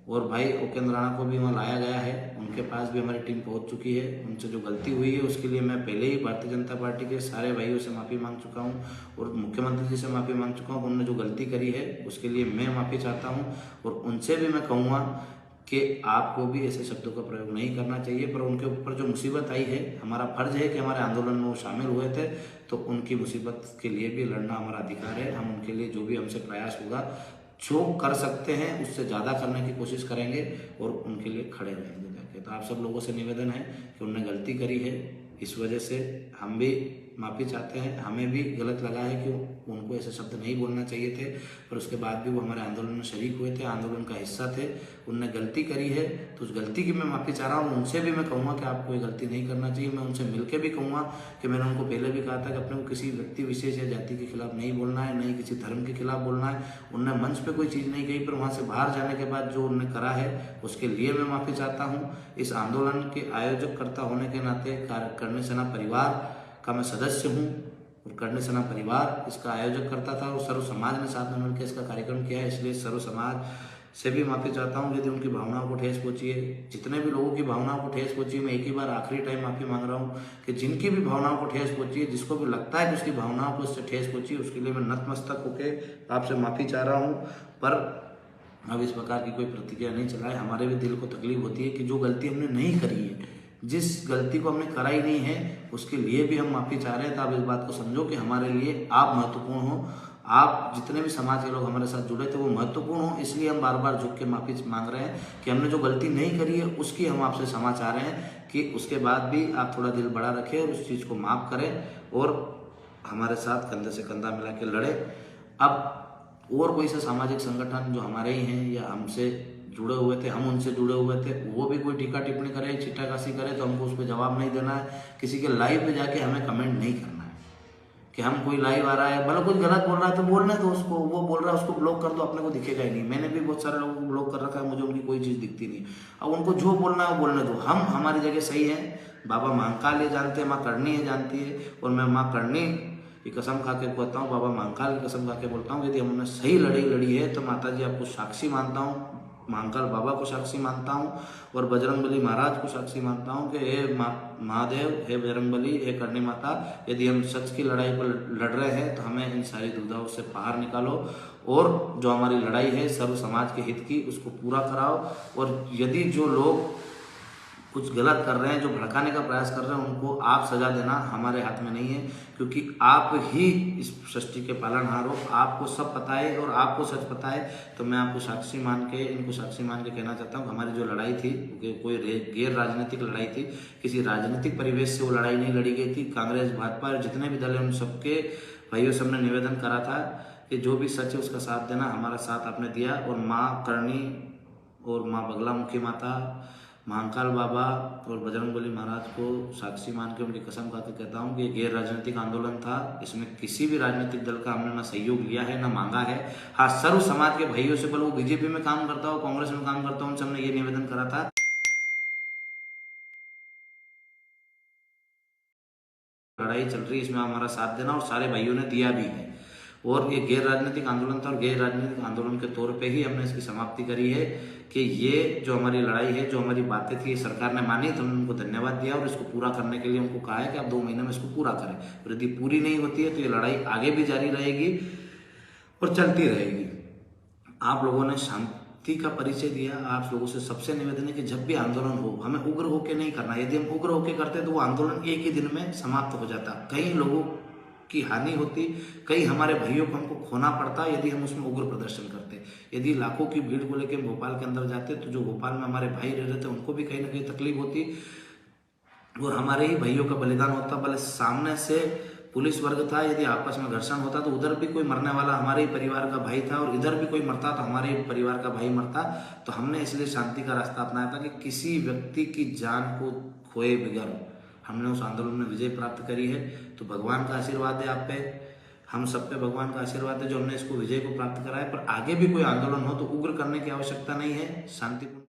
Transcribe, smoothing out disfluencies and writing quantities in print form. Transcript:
और भाई उपेंद्र राणा को भी वहाँ लाया गया है, उनके पास भी हमारी टीम पहुँच चुकी है। उनसे जो गलती हुई है उसके लिए मैं पहले ही भारतीय जनता पार्टी के सारे भाइयों से माफ़ी मांग चुका हूँ और मुख्यमंत्री जी से माफ़ी मांग चुका हूँ। उन्होंने जो गलती करी है उसके लिए मैं माफ़ी चाहता हूँ और उनसे भी मैं कहूँगा कि आपको भी ऐसे शब्दों का प्रयोग नहीं करना चाहिए। पर उनके ऊपर जो मुसीबत आई है, हमारा फर्ज है कि हमारे आंदोलन में वो शामिल हुए थे, तो उनकी मुसीबत के लिए भी लड़ना हमारा अधिकार है। हम उनके लिए जो भी हमसे प्रयास होगा, जो कर सकते हैं उससे ज़्यादा करने की कोशिश करेंगे और उनके लिए खड़े रहेंगे जाके। तो आप सब लोगों से निवेदन है कि उन्होंने गलती करी है, इस वजह से हम भी माफ़ी चाहते हैं। हमें भी गलत लगा है कि उनको ऐसे शब्द नहीं बोलना चाहिए थे, पर उसके बाद भी वो हमारे आंदोलन में शरीक हुए थे, आंदोलन का हिस्सा थे। उनने गलती करी है तो उस गलती की मैं माफ़ी चाह रहा हूँ। उनसे भी मैं कहूँगा कि आपको ये गलती नहीं करना चाहिए। मैं उनसे मिलकर भी कहूँगा कि मैंने उनको पहले भी कहा था कि अपने को किसी व्यक्ति विशेष या जाति के खिलाफ नहीं बोलना है, नहीं किसी धर्म के खिलाफ बोलना है। उनने मंच पर कोई चीज़ नहीं कही, पर वहाँ से बाहर जाने के बाद जो उन्होंने करा है उसके लिए मैं माफ़ी चाहता हूँ। इस आंदोलन के आयोजककर्ता होने के नाते करनी सेना परिवार का मैं सदस्य हूँ और करनी सेना परिवार इसका आयोजक करता था और सर्व समाज ने साथ में मिलकर इसका कार्यक्रम किया है। इसलिए सर्व समाज से भी माफ़ी चाहता हूँ यदि उनकी भावनाओं को ठेस पहुँची है। जितने भी लोगों की भावनाओं को ठेस पहुँची है, मैं एक ही बार आखिरी टाइम माफ़ी मांग रहा हूँ कि जिनकी भी भावनाओं को ठेस पहुँची है, जिसको भी लगता है कि उसकी भावनाओं को उससे ठेस पहुँची, उसके लिए मैं नतमस्तक होकर आपसे माफ़ी चाह रहा हूँ। पर अब इस प्रकार की कोई प्रतिक्रिया नहीं चलाए। हमारे भी दिल को तकलीफ होती है कि जो गलती हमने नहीं करी है, जिस गलती को हमने करा ही नहीं है, उसके लिए भी हम माफ़ी चाह रहे हैं। तो आप इस बात को समझो कि हमारे लिए आप महत्वपूर्ण हो, आप जितने भी समाज के लोग हमारे साथ जुड़े थे वो महत्वपूर्ण हो। इसलिए हम बार बार झुक के माफ़ी मांग रहे हैं कि हमने जो गलती नहीं करी है उसकी हम आपसे क्षमा चाह रहे हैं कि उसके बाद भी आप थोड़ा दिल बड़ा रखें और उस चीज़ को माफ़ करें और हमारे साथ कंधे से कंधा मिला के लड़े। अब और कोई सा सामाजिक संगठन जो हमारे ही हैं या हमसे जुड़े हुए थे, हम उनसे जुड़े हुए थे, वो भी कोई टीका टिप्पणी करे, छिट्टाकाशी करे तो हमको उस पर जवाब नहीं देना है। किसी के लाइव पे जाके हमें कमेंट नहीं करना है कि हम कोई लाइव आ रहा है, मतलब कुछ गलत बोल रहा है तो बोलने दो उसको, वो बोल रहा है उसको ब्लॉक कर दो, अपने को दिखेगा ही नहीं। मैंने भी बहुत सारे लोगों को ब्लॉक कर रखा है, मुझे उनकी कोई चीज़ दिखती नहीं। अब उनको जो बोलना है वो बोलने दो, हम हमारी जगह सही है। बाबा महाकाल ये जानते हैं, माँ करनी है जानती है, और मैं माँ करनी ये कसम खा के कहता हूँ, बाबा महाकाल की कसम खा के बोलता हूँ, यदि हमने सही लड़ाई लड़ी है तो माता जी आपको साक्षी मानता हूँ, महाकाल बाबा को साक्षी मानता हूँ और बजरंगबली महाराज को साक्षी मानता हूँ कि हे महादेव, हे बजरंगबली, हे करनी माता, यदि हम सच की लड़ाई पर लड़ रहे हैं तो हमें इन सारी दुविधाओं से बाहर निकालो और जो हमारी लड़ाई है सर्व समाज के हित की उसको पूरा कराओ। और यदि जो लोग कुछ गलत कर रहे हैं, जो भड़काने का प्रयास कर रहे हैं, उनको आप सजा देना हमारे हाथ में नहीं है, क्योंकि आप ही इस सृष्टि के पालनहार हो, आपको सब पता है और आपको सच पता है। तो मैं आपको साक्षी मान के, इनको साक्षी मान के कहना चाहता हूँ हमारी जो लड़ाई थी कोई गैर राजनीतिक लड़ाई थी, किसी राजनीतिक परिवेश से वो लड़ाई नहीं लड़ी गई थी। कांग्रेस, भाजपा, जितने भी दल हैं उन सबके भाइयों से हमने निवेदन करा था कि जो भी सच है उसका साथ देना। हमारा साथ आपने दिया और माँ करनी और माँ बगलामुखी माता, महाकाल बाबा और बजरंगबली महाराज को साक्षी मान के उनकी कसम खा के कहता हूँ कि गैर राजनीतिक आंदोलन था। इसमें किसी भी राजनीतिक दल का हमने ना सहयोग लिया है ना मांगा है। हाँ, सर्व समाज के भाइयों से, बोलो वो बीजेपी में काम करता हो, कांग्रेस में काम करता हो, उनसे हमने ये निवेदन करा था लड़ाई चल रही है इसमें हमारा साथ देना, और सारे भाइयों ने दिया भी है। और ये गैर राजनीतिक आंदोलन था और गैर राजनीतिक आंदोलन के तौर पे ही हमने इसकी समाप्ति करी है कि ये जो हमारी लड़ाई है, जो हमारी बातें थी, सरकार ने मानी तो हमने उनको धन्यवाद दिया और इसको पूरा करने के लिए उनको कहा है कि आप 2 महीने में इसको पूरा करें। और यदि पूरी नहीं होती है तो ये लड़ाई आगे भी जारी रहेगी और चलती रहेगी। आप लोगों ने शांति का परिचय दिया। आप लोगों से सबसे निवेदन है कि जब भी आंदोलन हो हमें उग्र होकर नहीं करना। यदि हम उग्र होकर करते तो वो आंदोलन एक ही दिन में समाप्त हो जाता, कई लोगों की हानि होती, कई हमारे भाइयों को हमको खोना पड़ता यदि हम उसमें उग्र प्रदर्शन करते। यदि लाखों की भीड़ को लेकर भोपाल के अंदर जाते तो जो भोपाल में हमारे भाई रह रहे थे उनको भी कहीं ना कहीं तकलीफ होती और हमारे ही भाइयों का बलिदान होता। भले सामने से पुलिस वर्ग था, यदि आपस में घर्षण होता तो उधर भी कोई मरने वाला हमारे ही परिवार का भाई था और इधर भी कोई मरता तो हमारे ही परिवार का भाई मरता। तो हमने इसलिए शांति का रास्ता अपनाया था कि किसी व्यक्ति की जान को खोए बगैर हमने उस आंदोलन में विजय प्राप्त करी है। तो भगवान का आशीर्वाद है आप पे, हम सब पे भगवान का आशीर्वाद है जो हमने इसको विजय को प्राप्त करा है। पर आगे भी कोई आंदोलन हो तो उग्र करने की आवश्यकता नहीं है, शांतिपूर्ण